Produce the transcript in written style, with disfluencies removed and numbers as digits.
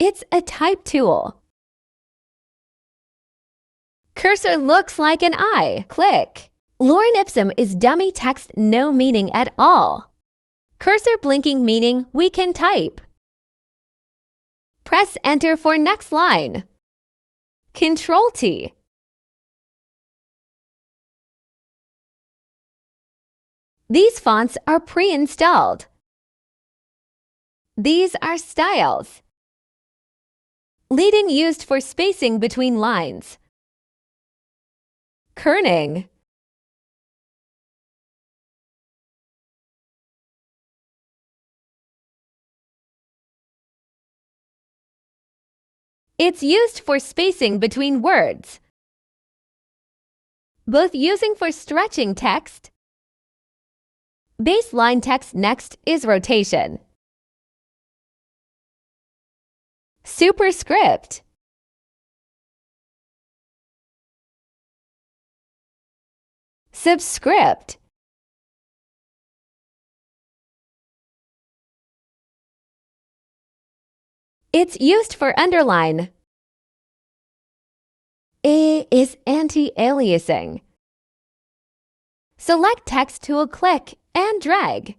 It's a type tool. Cursor looks like an eye. Click. Lorem ipsum is dummy text, no meaning at all. Cursor blinking meaning we can type. Press Enter for next line. Control T. These fonts are pre-installed. These are styles. Leading used for spacing between lines. Kerning. It's used for spacing between words, both using for stretching text. Baseline text next is rotation. Superscript. Subscript. It's used for underline. A is anti-aliasing. Select Text tool, click and drag.